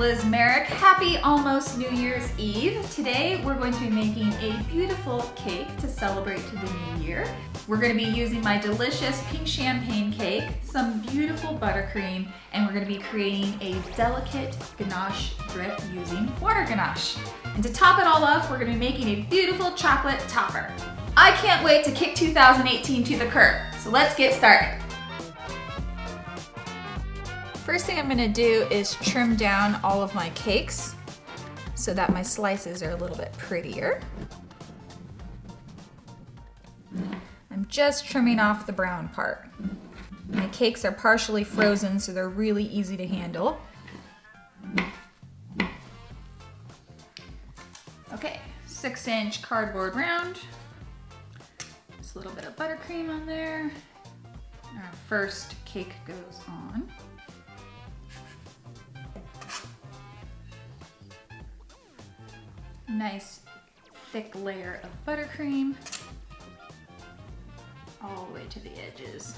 Liz Merrick. Happy almost New Year's Eve. Today we're going to be making a beautiful cake to celebrate to the new year. We're going to be using my delicious pink champagne cake, some beautiful buttercream, and we're going to be creating a delicate ganache drip using water ganache. And to top it all off, we're going to be making a beautiful chocolate topper. I can't wait to kick 2018 to the curb, so let's get started. First thing I'm going to do is trim down all of my cakes so that my slices are a little bit prettier. I'm just trimming off the brown part. My cakes are partially frozen, so they're really easy to handle. Okay, 6-inch cardboard round. Just a little bit of buttercream on there. Our first cake goes on. Nice thick layer of buttercream all the way to the edges.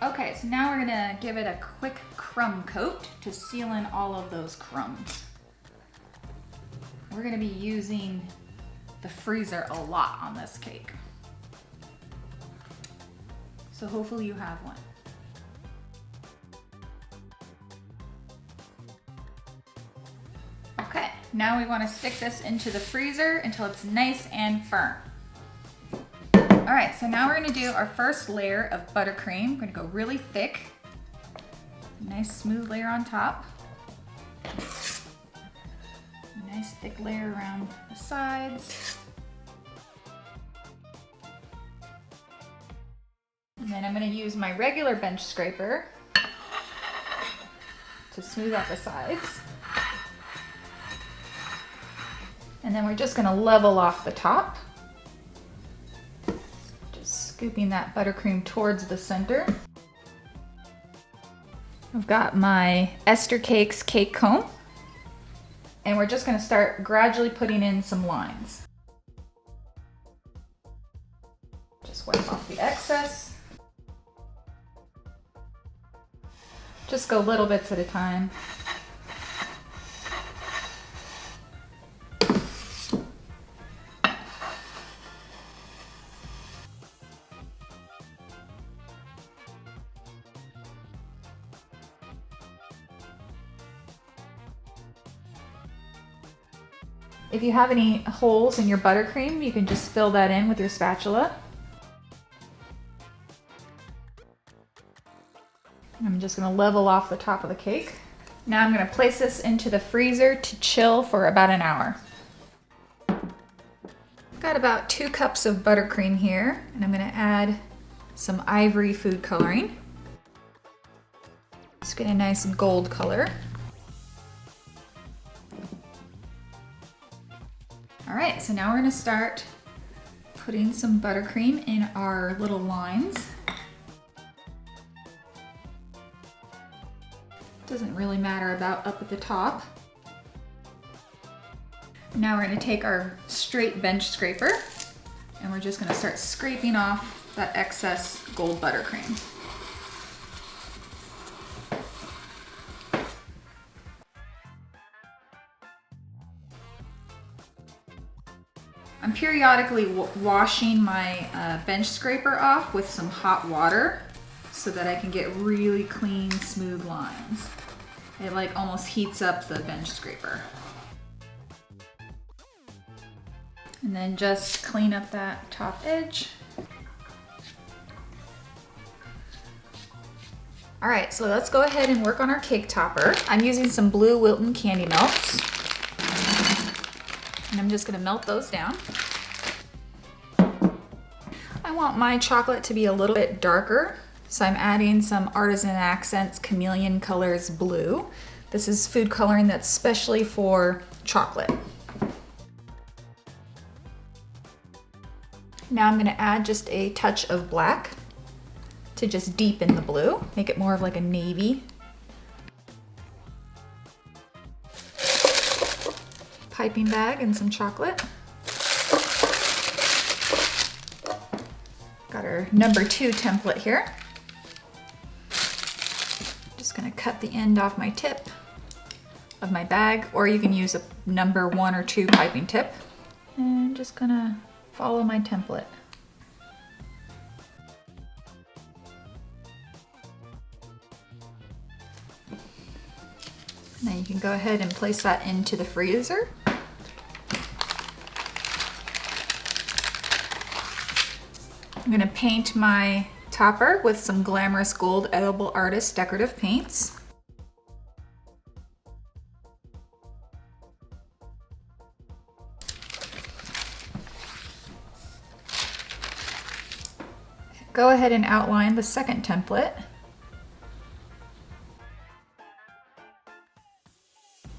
Okay, so now we're gonna give it a quick crumb coat to seal in all of those crumbs. We're gonna be using the freezer a lot on this cake, so hopefully you have one. Okay, now we want to stick this into the freezer until it's nice and firm. All right, so now we're going to do our first layer of buttercream. We're going to go really thick. Nice smooth layer on top. Nice thick layer around the sides. And then I'm going to use my regular bench scraper to smooth out the sides. And then we're just gonna level off the top. Just scooping that buttercream towards the center. I've got my Esther Cakes cake comb. And we're just gonna start gradually putting in some lines. Just wipe off the excess. Just go little bits at a time. If you have any holes in your buttercream, you can just fill that in with your spatula. I'm just going to level off the top of the cake. Now I'm going to place this into the freezer to chill for about an hour. I've got about 2 cups of buttercream here, and I'm going to add some ivory food coloring. Just get a nice gold color. All right, so now we're gonna start putting some buttercream in our little lines. Doesn't really matter about up at the top. Now we're gonna take our straight bench scraper and we're just gonna start scraping off that excess gold buttercream. I'm periodically washing my bench scraper off with some hot water so that I can get really clean, smooth lines. It like almost heats up the bench scraper. And then just clean up that top edge. All right, so let's go ahead and work on our cake topper. I'm using some blue Wilton candy melts. And I'm just gonna melt those down. I want my chocolate to be a little bit darker, so I'm adding some Artisan Accents Chameleon Colors Blue. This is food coloring that's specially for chocolate. Now I'm gonna add just a touch of black to just deepen the blue, make it more of like a navy. Piping bag and some chocolate. Got our number 2 template here. Just gonna cut the end off my tip of my bag, or you can use a number 1 or 2 piping tip. And just gonna follow my template. Now you can go ahead and place that into the freezer. I'm gonna paint my topper with some Glamorous Gold Edible Artist decorative paints. Go ahead and outline the second template.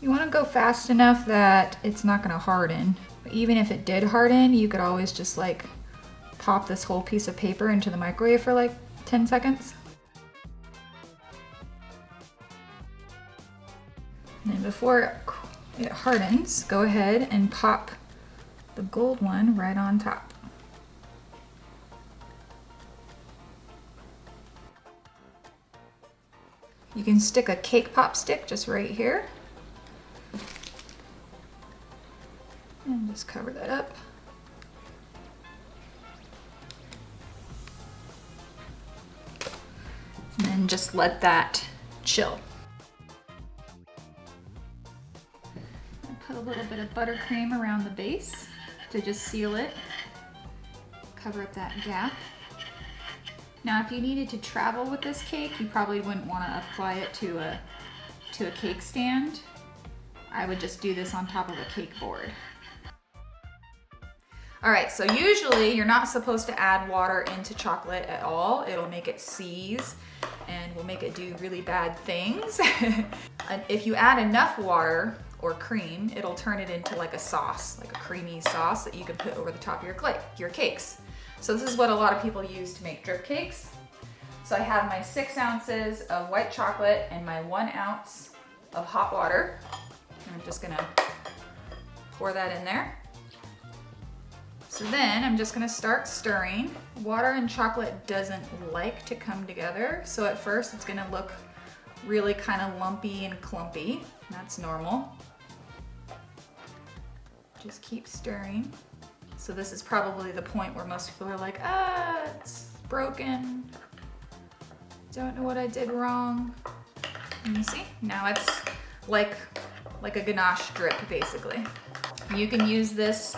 You want to go fast enough that it's not going to harden. But even if it did harden, you could always just like pop this whole piece of paper into the microwave for like 10 seconds. And before it hardens, go ahead and pop the gold one right on top. You can stick a cake pop stick just right here. And just cover that up. And then just let that chill. Put a little bit of buttercream around the base to just seal it, cover up that gap. Now if you needed to travel with this cake, you probably wouldn't want to apply it to a cake stand. I would just do this on top of a cake board. All right, so usually you're not supposed to add water into chocolate at all. It'll make it seize and will make it do really bad things. And if you add enough water or cream, it'll turn it into like a sauce, like a creamy sauce that you can put over the top of your cakes. So this is what a lot of people use to make drip cakes. So I have my 6 ounces of white chocolate and my 1 ounce of hot water. I'm just gonna pour that in there. So then I'm just gonna start stirring. Water and chocolate doesn't like to come together, so at first it's gonna look really kind of lumpy and clumpy. That's normal. Just keep stirring. So this is probably the point where most people are like, ah, it's broken. Don't know what I did wrong. And you see, now it's like a ganache drip, basically. You can use this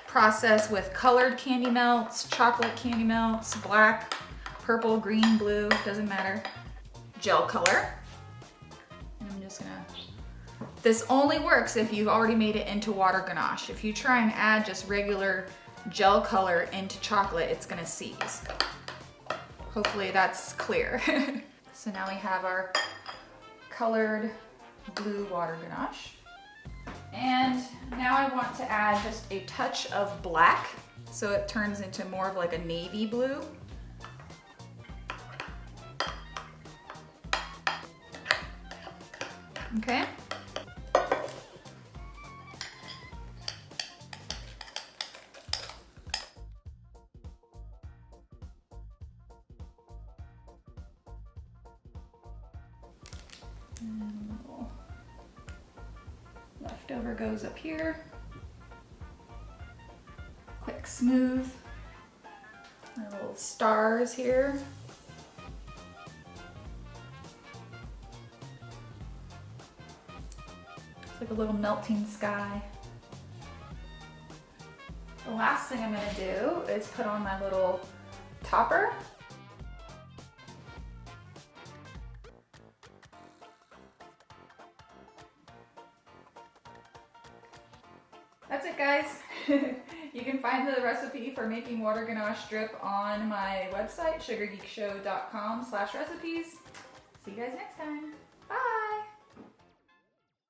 process with colored candy melts, chocolate candy melts, black, purple, green, blue, doesn't matter. Gel color. And I'm just gonna, this only works if you've already made it into water ganache. If you try and add just regular gel color into chocolate, it's gonna seize. Hopefully that's clear. So now we have our colored blue water ganache. And now I want to add just a touch of black so it turns into more of like a navy blue. Okay. Leftover goes up here. Quick smooth. My little stars here. It's like a little melting sky. The last thing I'm gonna do is put on my little topper. That's it, guys. You can find the recipe for making water ganache drip on my website, sugargeekshow.com/recipes. See you guys next time.